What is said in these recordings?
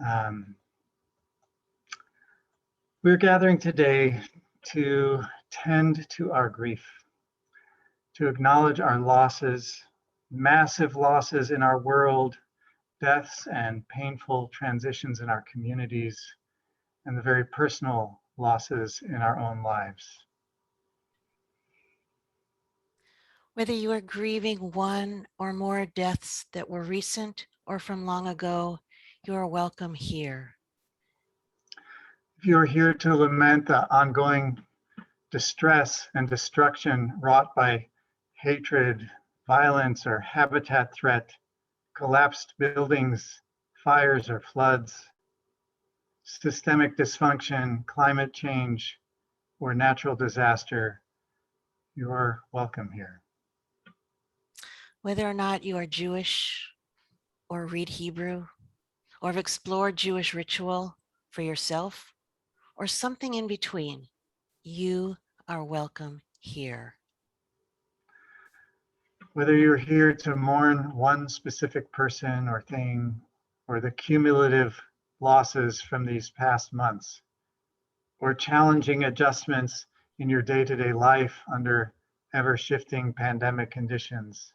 Um, we're gathering today to tend to our grief, to acknowledge our losses, massive losses in our world, deaths and painful transitions in our communities, and the very personal losses in our own lives. Whether you are grieving one or more deaths that were recent or from long ago, you are welcome here. If you are here to lament the ongoing distress and destruction wrought by hatred, violence, or habitat threat, collapsed buildings, fires or floods, systemic dysfunction, climate change, or natural disaster, you are welcome here. Whether or not you are Jewish or read Hebrew or have explored Jewish ritual for yourself or something in between, you are welcome here. Whether you're here to mourn one specific person or thing, or the cumulative losses from these past months, or challenging adjustments in your day-to-day life under ever-shifting pandemic conditions,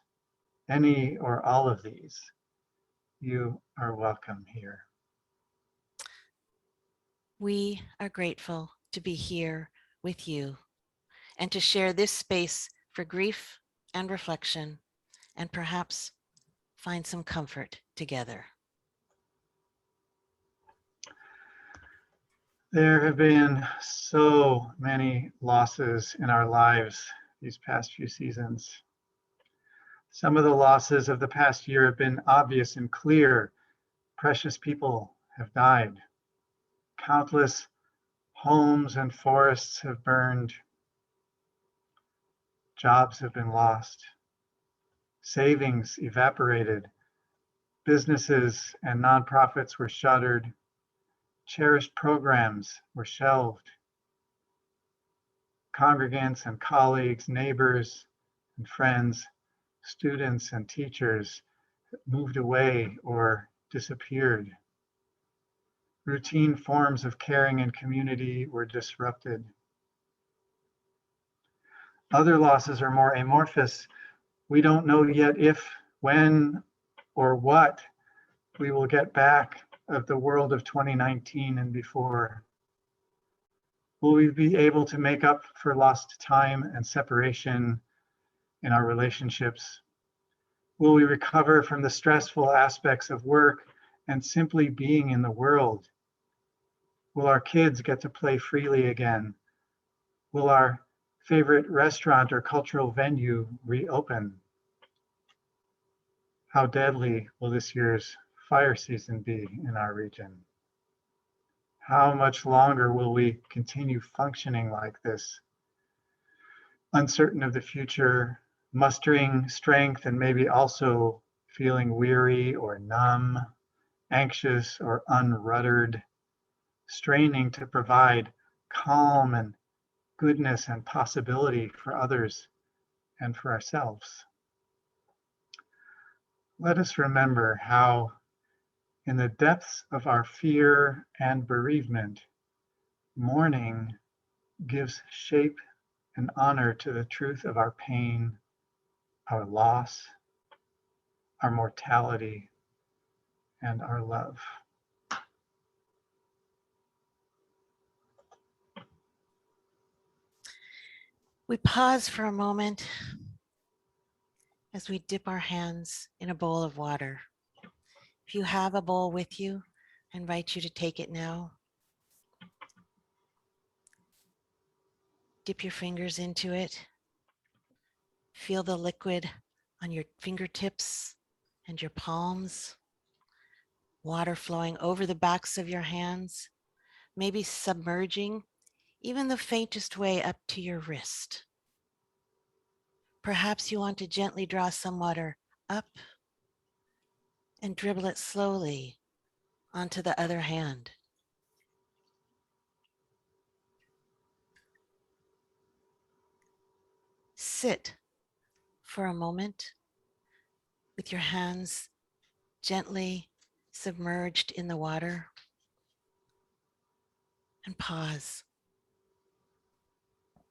any or all of these, you are welcome here. We are grateful to be here with you and to share this space for grief and reflection, and perhaps find some comfort together. There have been so many losses in our lives these past few seasons. Some of the losses of the past year have been obvious and clear. Precious people have died. Countless homes and forests have burned. Jobs have been lost. Savings evaporated. Businesses and nonprofits were shuttered. Cherished programs were shelved. Congregants and colleagues, neighbors and friends, students and teachers moved away or disappeared. Routine forms of caring and community were disrupted. Other losses are more amorphous. We don't know yet if, when, or what we will get back of the world of 2019 and before. Will we be able to make up for lost time and separation in our relationships? Will we recover from the stressful aspects of work and simply being in the world? Will our kids get to play freely again? Will our favorite restaurant or cultural venue reopen? How deadly will this year's fire season be in our region? How much longer will we continue functioning like this? Uncertain of the future, mustering strength and maybe also feeling weary or numb, anxious or unruddered, straining to provide calm and goodness and possibility for others and for ourselves. Let us remember how, in the depths of our fear and bereavement, mourning gives shape and honor to the truth of our pain, our loss, our mortality, and our love. We pause for a moment as we dip our hands in a bowl of water. If you have a bowl with you, I invite you to take it now. Dip your fingers into it. Feel the liquid on your fingertips and your palms. Water flowing over the backs of your hands, maybe submerging even the faintest way up to your wrist. Perhaps you want to gently draw some water up and dribble it slowly onto the other hand. Sit for a moment with your hands gently submerged in the water, and pause.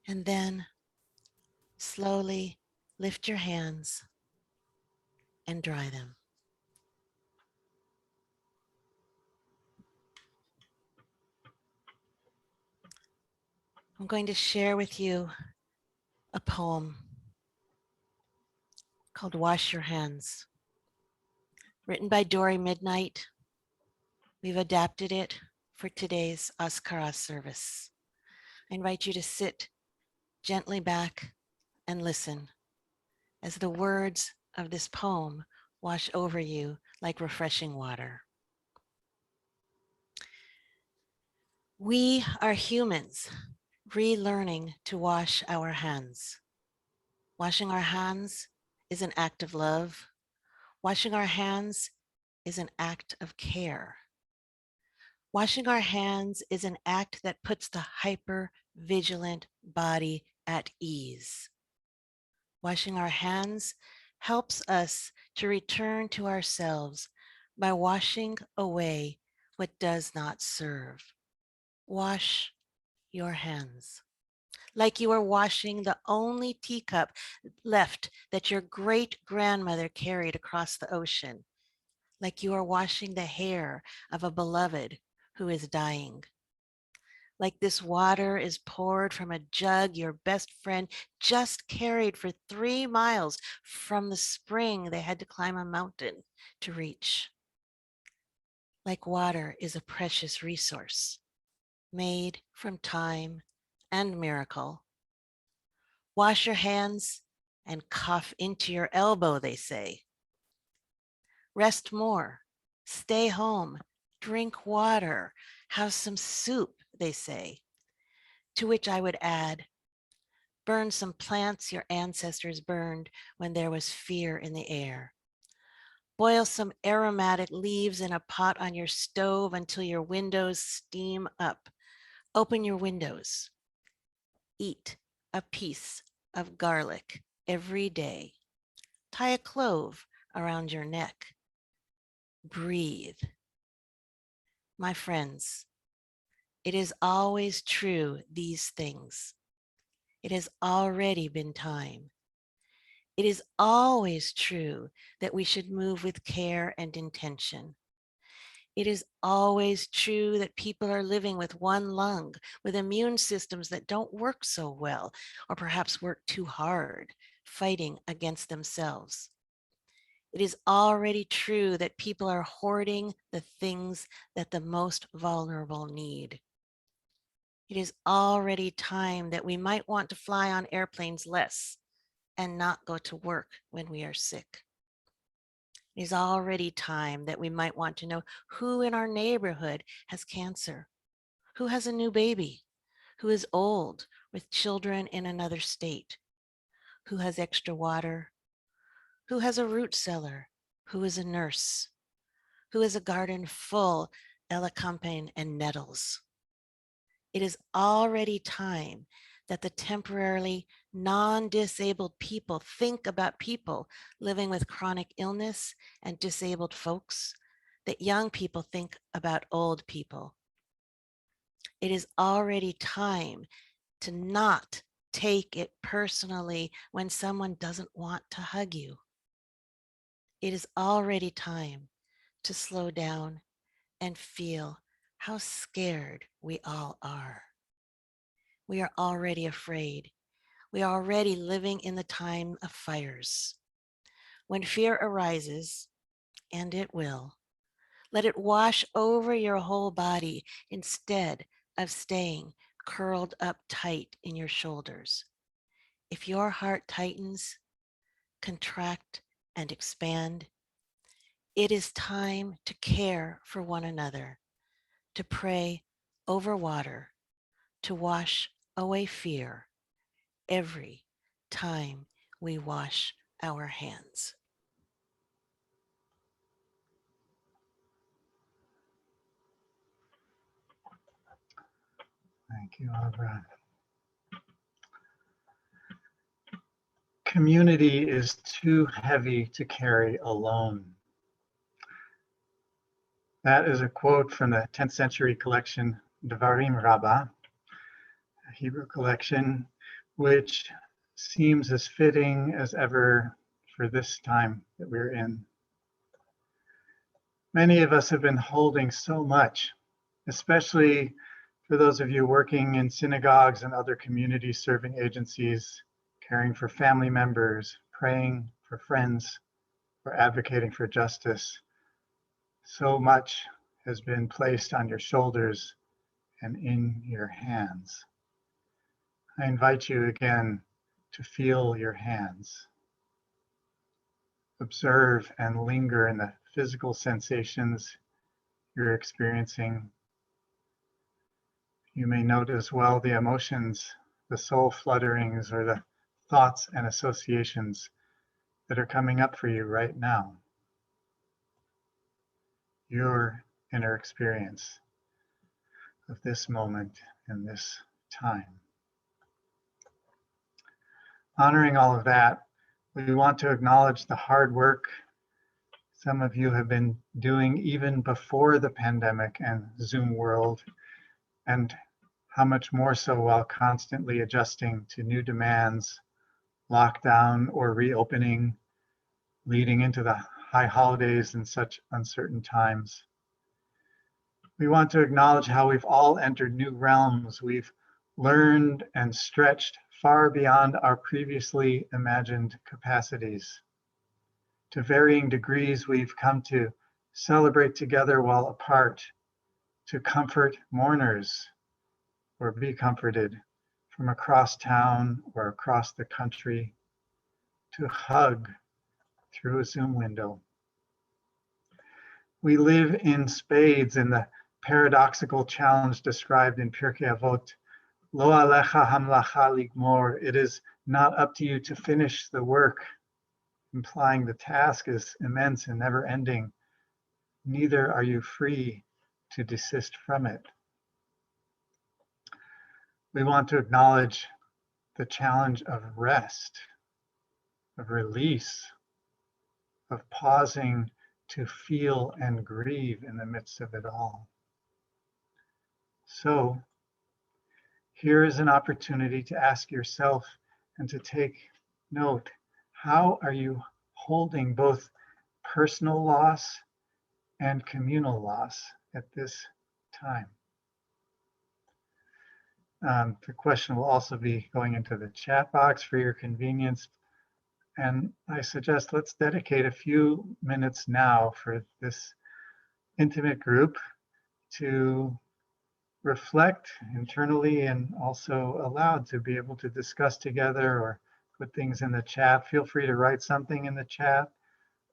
And then slowly lift your hands and dry them. I'm going to share with you a poem called Wash Your Hands, written by Dory Midnight. We've adapted it for today's Azkarah service. I invite you to sit gently back and listen as the words of this poem wash over you like refreshing water. We are humans relearning to wash our hands. Washing our hands is an act of love. Washing our hands is an act of care. Washing our hands is an act that puts the hyper-vigilant body at ease. Washing our hands helps us to return to ourselves by washing away what does not serve. Wash your hands like you are washing the only teacup left that your great-grandmother carried across the ocean, like you are washing the hair of a beloved who is dying. Like this water is poured from a jug your best friend just carried for 3 miles from the spring they had to climb a mountain to reach. Like water is a precious resource made from time and miracle. Wash your hands and cough into your elbow, they say. Rest more, stay home, drink water, have some soup, they say. To which I would add, burn some plants your ancestors burned when there was fear in the air. Boil some aromatic leaves in a pot on your stove until your windows steam up. Open your windows. Eat a piece of garlic every day. Tie a clove around your neck. Breathe. My friends, it is always true, these things. It has already been time. It is always true that we should move with care and intention. It is always true that people are living with one lung, with immune systems that don't work so well, or perhaps work too hard, fighting against themselves. It is already true that people are hoarding the things that the most vulnerable need. It is already time that we might want to fly on airplanes less and not go to work when we are sick. It is already time that we might want to know who in our neighborhood has cancer, who has a new baby, who is old with children in another state, who has extra water, who has a root cellar, who is a nurse, who has a garden full elecampane and nettles. It is already time that the temporarily non-disabled people think about people living with chronic illness and disabled folks, that young people think about old people. It is already time to not take it personally when someone doesn't want to hug you. It is already time to slow down and feel how scared we all are. We are already afraid. We are already living in the time of fires. When fear arises, and it will, let it wash over your whole body instead of staying curled up tight in your shoulders. If your heart tightens, contract, and expand, it is time to care for one another, to pray over water, to wash away fear every time we wash our hands. Thank you, Abra. community is too heavy to carry alone. That is a quote from the 10th century collection Devarim Rabbah, a Hebrew collection, which seems as fitting as ever for this time that we're in. Many of us have been holding so much, especially for those of you working in synagogues and other community serving agencies, caring for family members, praying for friends, or advocating for justice. So much has been placed on your shoulders and in your hands. I invite you again to feel your hands. Observe and linger in the physical sensations you're experiencing. You may note as well the emotions, the soul flutterings, or the thoughts and associations that are coming up for you right now. Your inner experience of this moment and this time. Honoring all of that, we want to acknowledge the hard work some of you have been doing even before the pandemic and Zoom world, and how much more so while constantly adjusting to new demands, lockdown or reopening, leading into the high holidays in such uncertain times. We want to acknowledge how we've all entered new realms. We've learned and stretched far beyond our previously imagined capacities. To varying degrees, we've come to celebrate together while apart, to comfort mourners or be comforted from across town or across the country, to hug through a Zoom window. We live in spades in the paradoxical challenge described in Pirkei Avot, Lo alecha hamlacha ligmor. It is not up to you to finish the work, implying the task is immense and never ending. Neither are you free to desist from it. We want to acknowledge the challenge of rest, of release, of pausing to feel and grieve in the midst of it all. So, here is an opportunity to ask yourself and to take note. How are you holding both personal loss and communal loss at this time? The question will also be going into the chat box for your convenience. And I suggest let's dedicate a few minutes now for this intimate group to reflect internally and also aloud to be able to discuss together or put things in the chat. Feel free to write something in the chat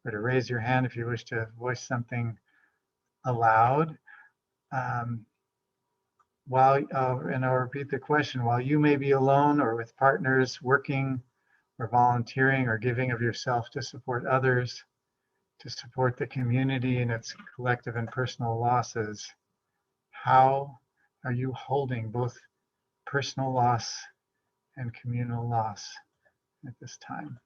or to raise your hand if you wish to voice something aloud. And I'll repeat the question, while you may be alone or with partners working or volunteering or giving of yourself to support others, to support the community in its collective and personal losses, how are you holding both personal loss and communal loss at this time?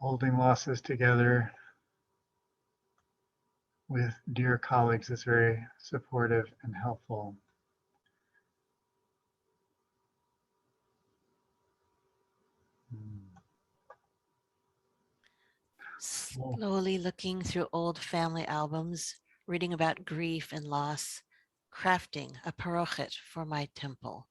Holding losses together with dear colleagues is very supportive and helpful. Slowly looking through old family albums, reading about grief and loss, crafting a parochet for my temple.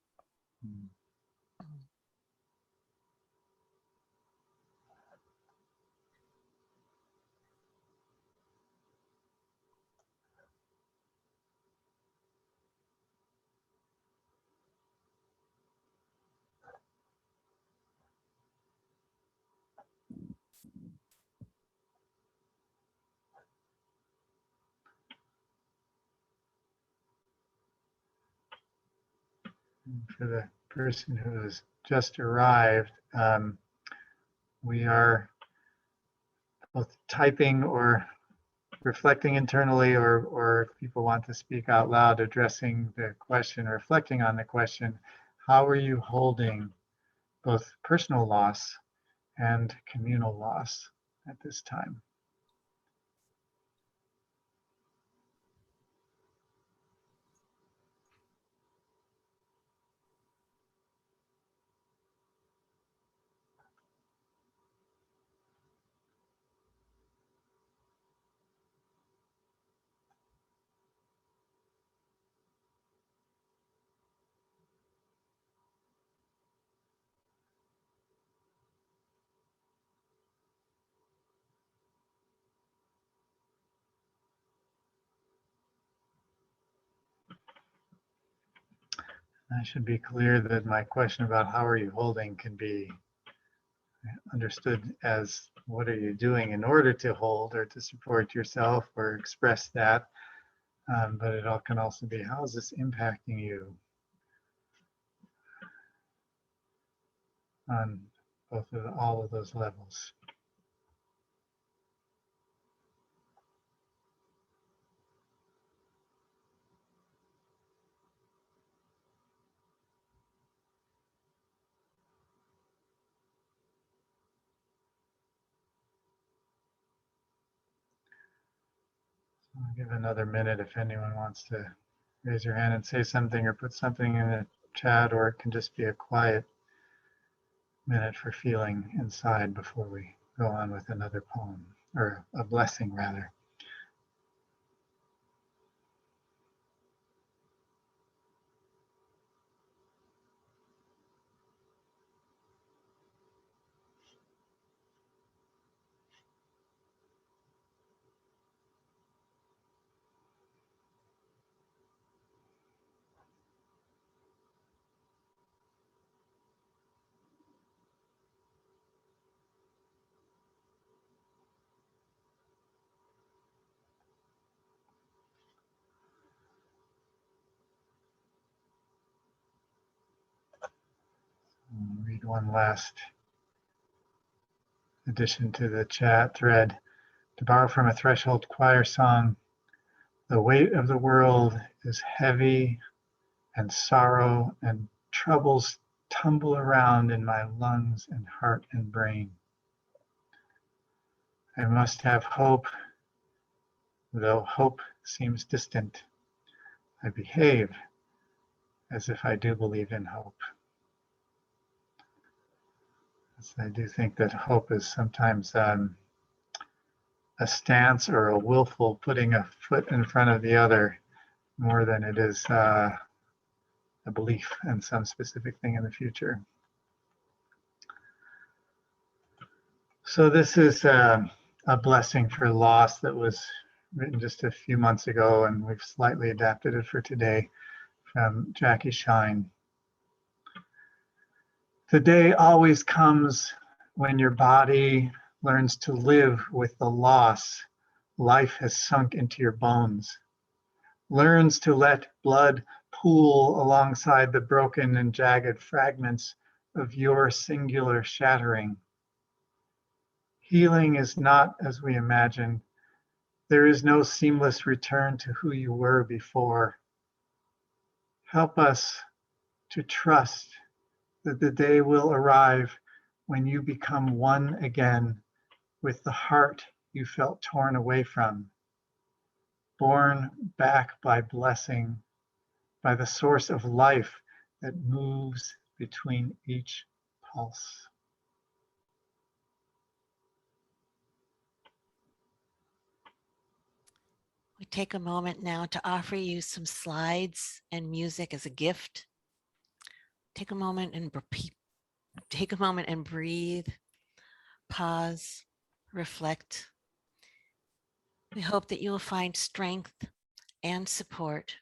For the person who has just arrived, we are both typing or reflecting internally, or if people want to speak out loud, addressing the question, reflecting on the question, how are you holding both personal loss and communal loss at this time? I should be clear that my question about how are you holding can be understood as what are you doing in order to hold or to support yourself or express that. But it all can also be, how is this impacting you on all of those levels? I'll give another minute if anyone wants to raise your hand and say something or put something in the chat, or it can just be a quiet minute for feeling inside before we go on with another poem, or a blessing rather. I'll read one last addition to the chat thread. To borrow from a Threshold Choir song, the weight of the world is heavy and sorrow and troubles tumble around in my lungs and heart and brain. I must have hope, though hope seems distant. I behave as if I do believe in hope. I do think that hope is sometimes a stance or a willful putting a foot in front of the other more than it is a belief in some specific thing in the future. So this is a blessing for loss that was written just a few months ago, and we've slightly adapted it for today, from Jackie Shine. The day always comes when your body learns to live with the loss life has sunk into your bones, learns to let blood pool alongside the broken and jagged fragments of your singular shattering. Healing is not as we imagine. There is no seamless return to who you were before. Help us to trust that the day will arrive when you become one again with the heart you felt torn away from, born back by blessing, by the source of life that moves between each pulse. Take a moment now to offer you some slides and music as a gift. Take a moment and breathe, pause, reflect. We hope that you will find strength and support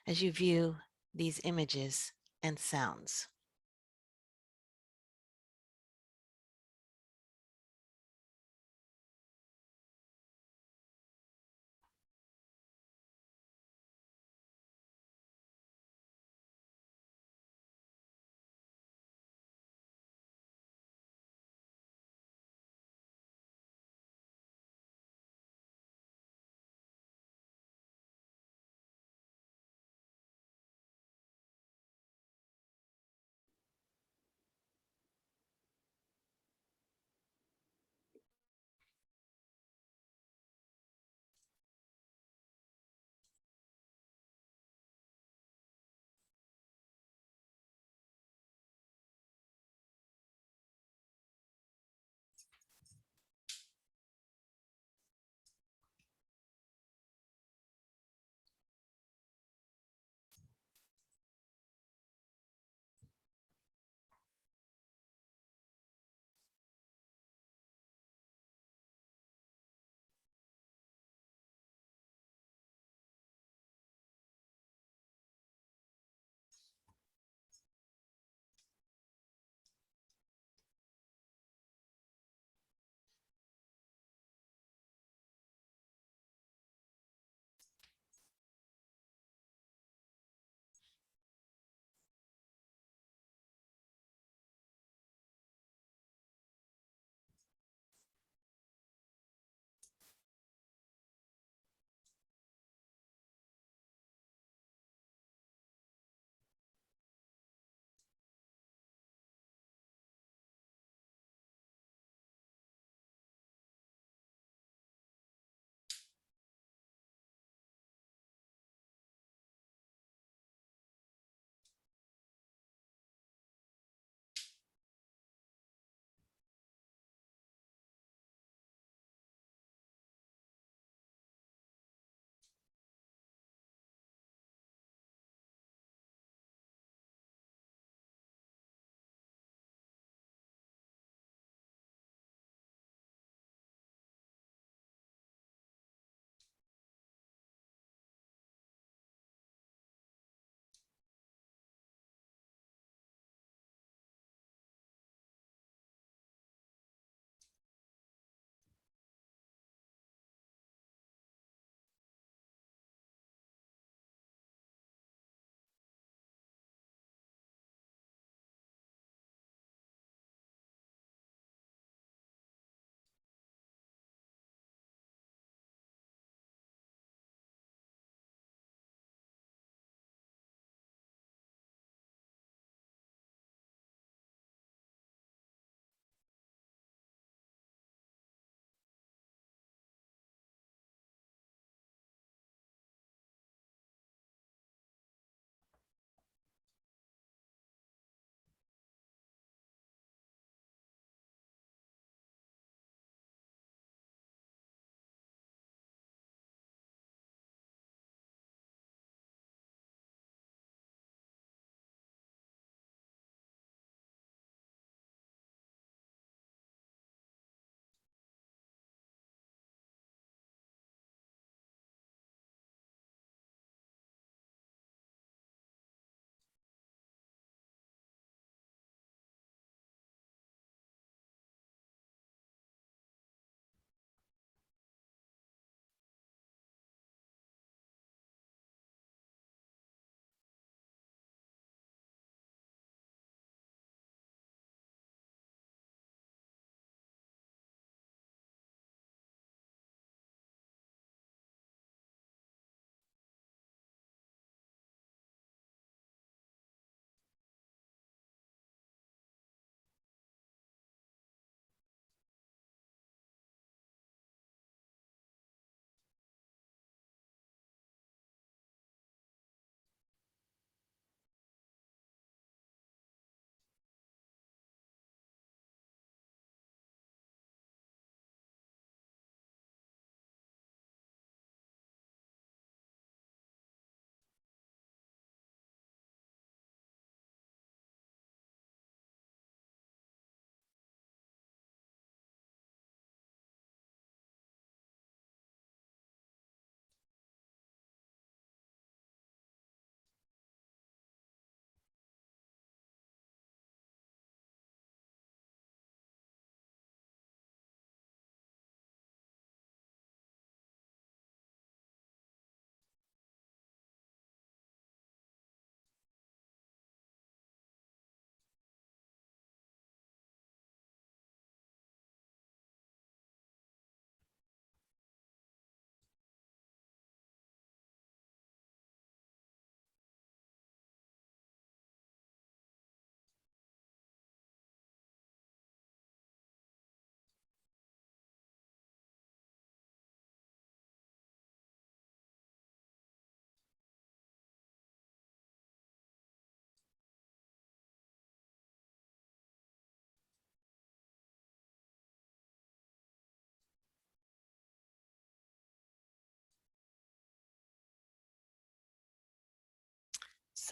as you view these images and sounds.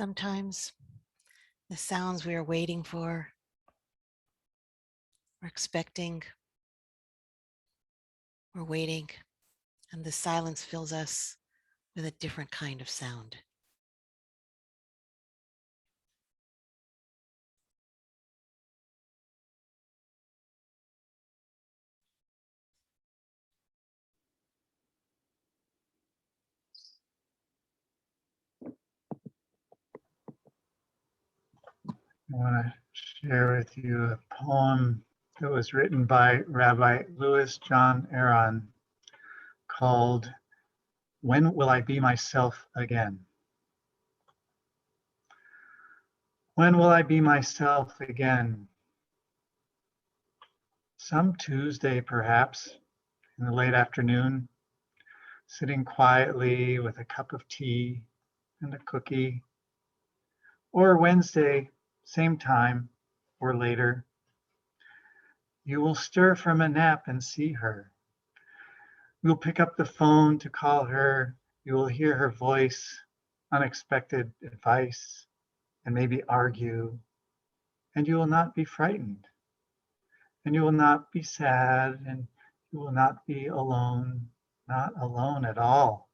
Sometimes the sounds we are waiting for or expecting, we're waiting, and the silence fills us with a different kind of sound. I want to share with you a poem that was written by Rabbi Louis John Aaron called "When Will I Be Myself Again?" When will I be myself again? Some Tuesday, perhaps, in the late afternoon, sitting quietly with a cup of tea and a cookie. Or Wednesday, same time, or later. You will stir from a nap and see her. You'll pick up the phone to call her. You will hear her voice, unexpected advice, and maybe argue. And you will not be frightened. And you will not be sad. And you will not be alone, not alone at all.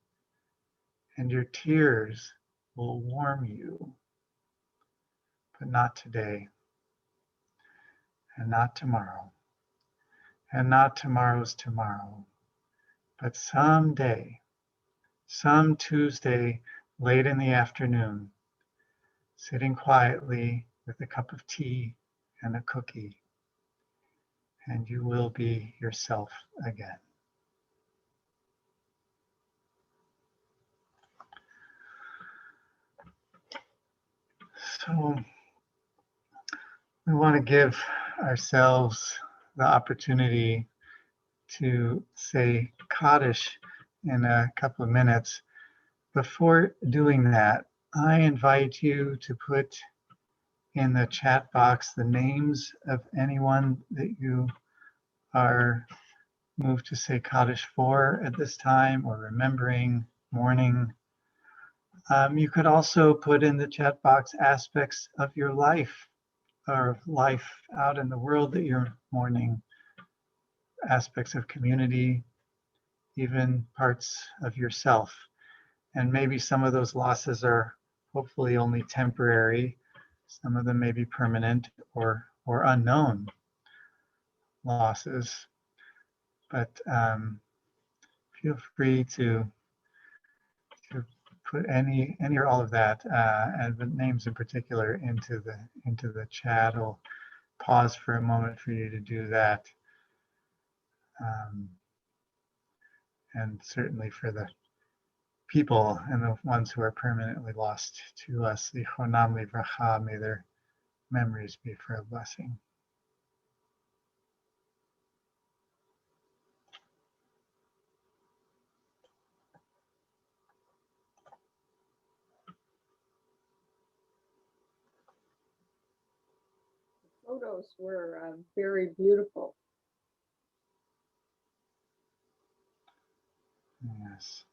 And your tears will warm you, but not today, and not tomorrow, and not tomorrow's tomorrow, but someday, some Tuesday late in the afternoon, sitting quietly with a cup of tea and a cookie, and you will be yourself again. So we want to give ourselves the opportunity to say Kaddish in a couple of minutes. Before doing that, I invite you to put in the chat box the names of anyone that you are moved to say Kaddish for at this time, or remembering, mourning. You could also put in the chat box aspects of your life or life out in the world that you're mourning, aspects of community, even parts of yourself. And maybe some of those losses are hopefully only temporary. Some of them may be permanent or unknown losses. But feel free to put any or all of that and the names in particular into the chat. I'll pause for a moment for you to do that. And certainly for the people and the ones who are permanently lost to us, Zichronam Livracha, may their memories be for a blessing. Photos were very beautiful. Yes.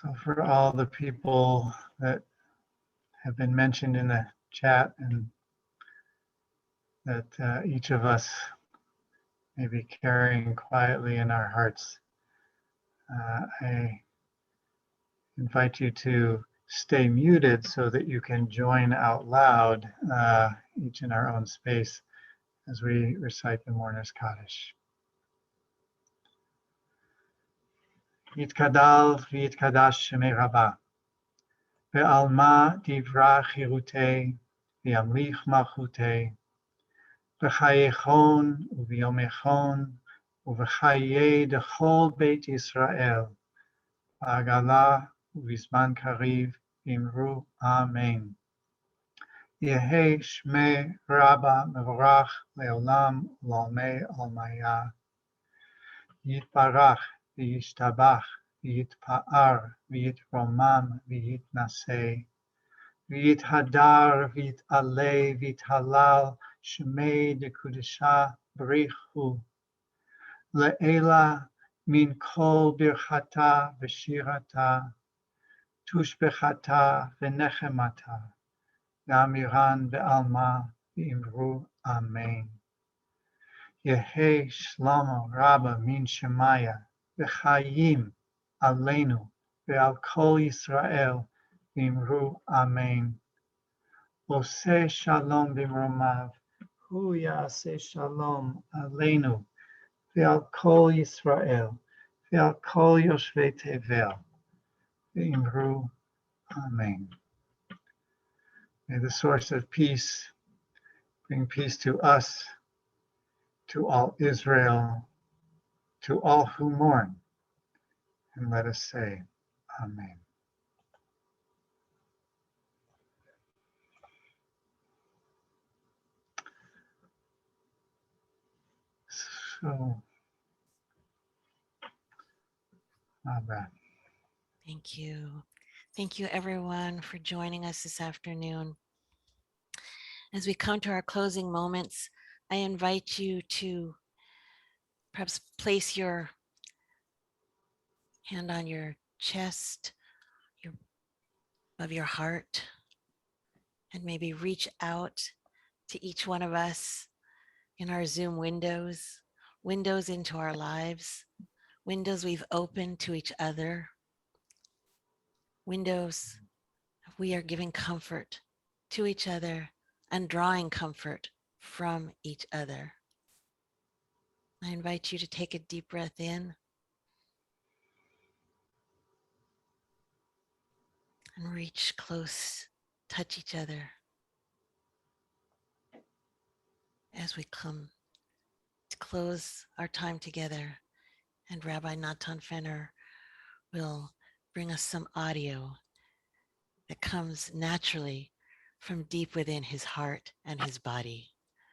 So for all the people that have been mentioned in the chat and that each of us may be carrying quietly in our hearts, I invite you to stay muted so that you can join out loud, each in our own space, as we recite the Mourner's Kaddish. Yitkadal v'yitkadash shemei Rabbah, ve'alma divra chirutei, v'yamlich malchutei, v'chayechon u'v'yomechon, u'v'chayei dechol Beit Yisrael, Agala Uvisman Kariv Imru Amen. Yehi Shmei Rabba Mevorach Leolam Lalmei Almaya. Yitbarach V'yishtabach V'yitpa'ar V'yitromam V'yitnaseh. V'yithadar V'yit'aleh V'yithalal Shmei Dekudesha Brichu. Le'ela min kol birchata v'shirata tushbechata v'nechemata gamiran be'alma v'imru amen. Yehi shlomo rabba min shemaya v'chayim aleinu ve'al kol Yisrael v'imru amen. Oseh shalom b'mromav hu ya'aseh shalom aleinu ve'al kol Yisrael ve'al kol yoshvei tevel v'imru amen. May the source of peace bring peace to us, to all Israel, to all who mourn, and let us say amen. So, Abba. Thank you. Thank you, everyone, for joining us this afternoon. As we come to our closing moments, I invite you to perhaps place your hand on your chest, above your heart, and maybe reach out to each one of us in our Zoom windows, windows into our lives, windows we've opened to each other, windows we are giving comfort to each other and drawing comfort from each other. I invite you to take a deep breath in and reach close, touch each other as we come to close our time together. And Rabbi Natan Fenner will bring us some audio that comes naturally from deep within his heart and his body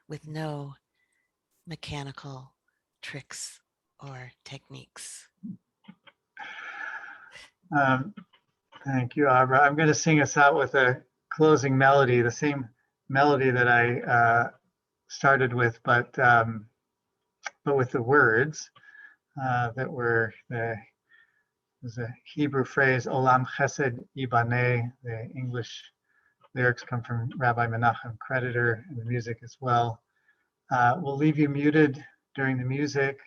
with no mechanical tricks or techniques. Thank you, Abra. I'm going to sing us out with a closing melody, the same melody that I started with, but with the words that were there's a Hebrew phrase, Olam Chesed Ibaneh. The English lyrics come from Rabbi Menachem Creditor, and the music as well. We'll leave you muted during the music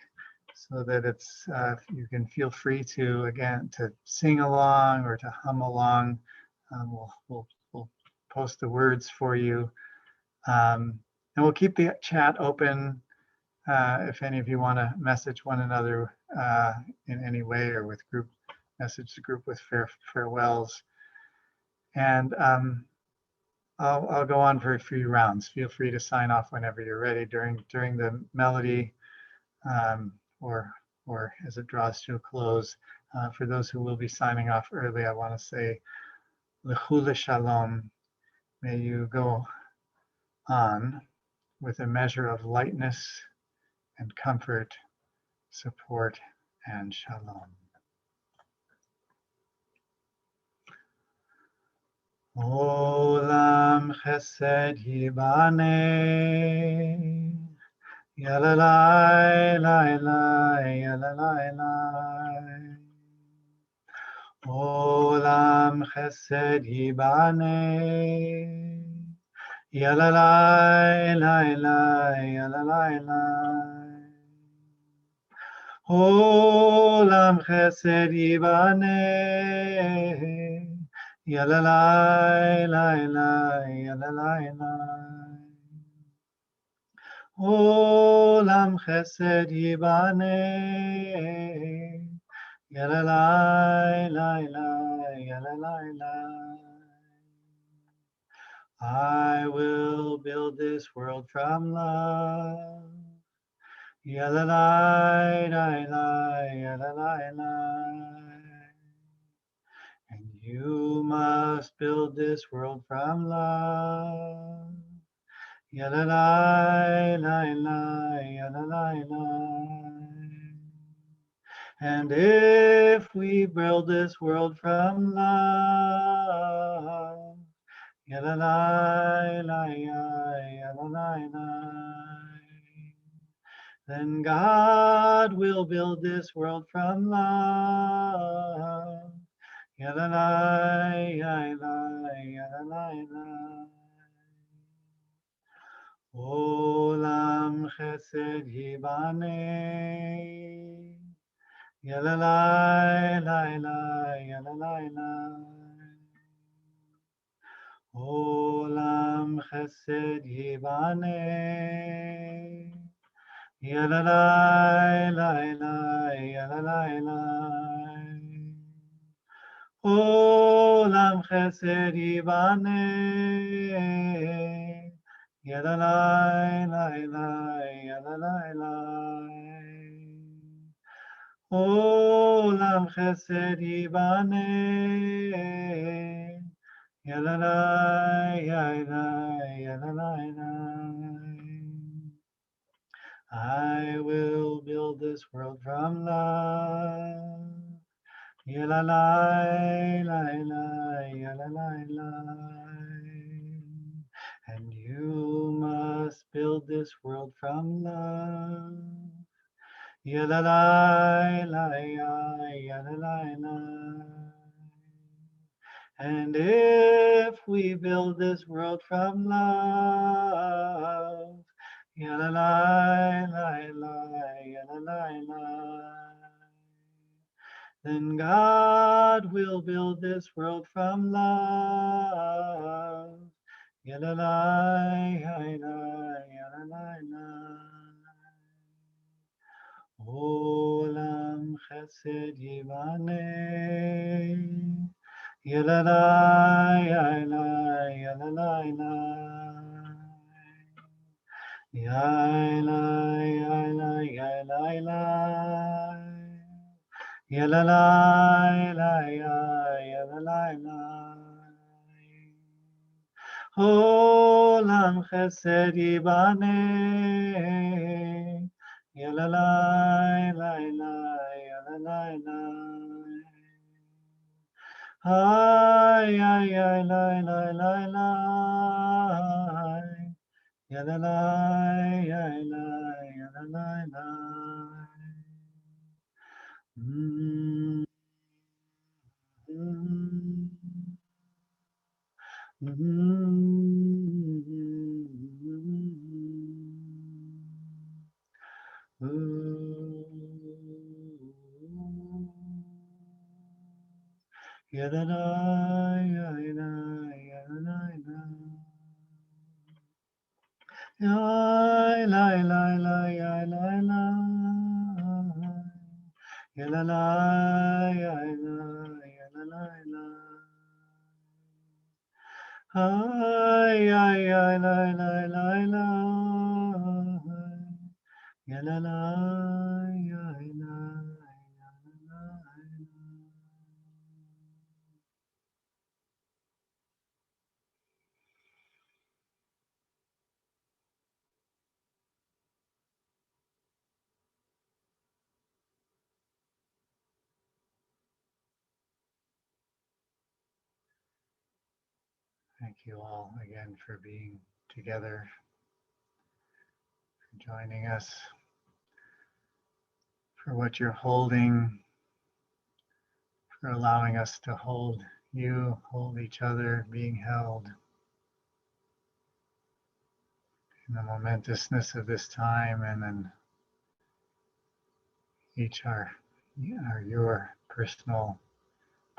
so that it's you can feel free to, again, to sing along or to hum along. We'll post the words for you. And we'll keep the chat open if any of you want to message one another in any way, or with group, message the group with farewells. And I'll go on for a few rounds. Feel free to sign off whenever you're ready during the melody, or as it draws to a close. For those who will be signing off early, I want to say L'chule Shalom. May you go on with a measure of lightness and comfort, support, and shalom. Olam chesed yibaneh, yalalai lai lai, yalalai lai. Olam chesed yibaneh, yalalai lai lai, yalalai lai. Olam chesed yibaneh, yalalai lai lai, yalalai lai. Olam chesed yibaneh, yalalai lai lai, yalalai lai. I will build this world from love. Yalalai lai lai, yalalai lai. you must build this world from love. Yadalai, lai, lai, yadalai, lai. And if we build this world from love, yadalai, lai, lai, yadalai, lai, then God will build this world from love. Yadalai, lai, lai, yadalai, lai. Olam chesed yibaneh. Yalalai, lai, lai, yalalai, lai. Olam chesed yibaneh. Yalalai, lai, lai, yalalai, lai. Olam chesed yibaneh. Yalalai, lai, lai, yalalai, lai. Olam chesed yibaneh. Yalalai, yalalai, yalalai, yalalai. I will build this world from love. Yalalai, lai, lai, yalalai, lai. And you must build this world from love. Yalalai, lai, lai, yalalai, lai. And if we build this world from love, yalalai, lai, lai, yalalai, lai, then God will build this world from love. Yalalai, lai, lai, yalalai, lai. Olam chesed yibaneh. Yalalai, yalalai, yalalai, yalalai. Yalalai, yalalai, yalalai. Yalalai, lai, yalalai, lai. Olam chesed yibaneh. Yalalai, lai, lai, yalalai, lai. Ay, ay, ay, lai, lai, lai, lai. Yalalai, ay, lai, yalalai, lai. Mm. Mm. Yalalai, yalalai, yalalai, lai, lai, lai, lai, lai, lai. Yalalai, yalalai, yalalai, lai. Ay, ay, ay, lai, lai, lai, lai. Yalalai, ay, lai, yalalai. Thank you all again for being together, for joining us, for what you're holding, for allowing us to hold you, hold each other, being held in the momentousness of this time, and then each are your personal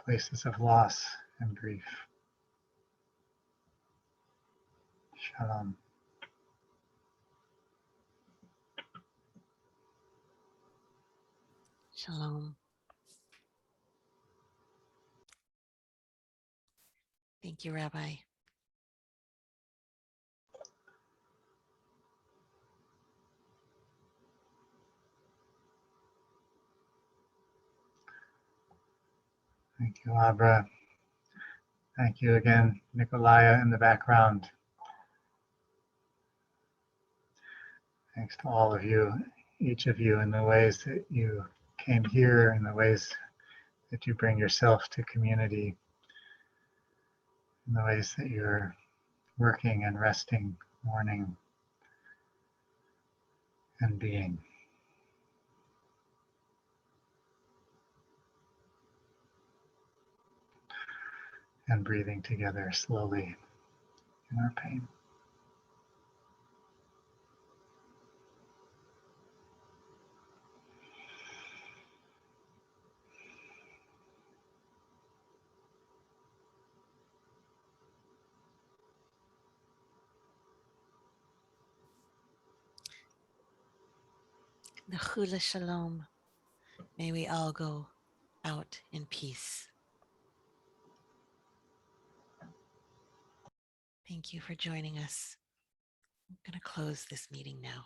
places of loss and grief. Shalom. Shalom. Thank you, Rabbi. Thank you, Abra. Thank you again, Nikolaya in the background. Thanks to all of you, each of you, in the ways that you came here, in the ways that you bring yourself to community, in the ways that you're working and resting, mourning, and being. And breathing together slowly in our pain. The Chula Shalom. May we all go out in peace. Thank you for joining us. I'm going to close this meeting now.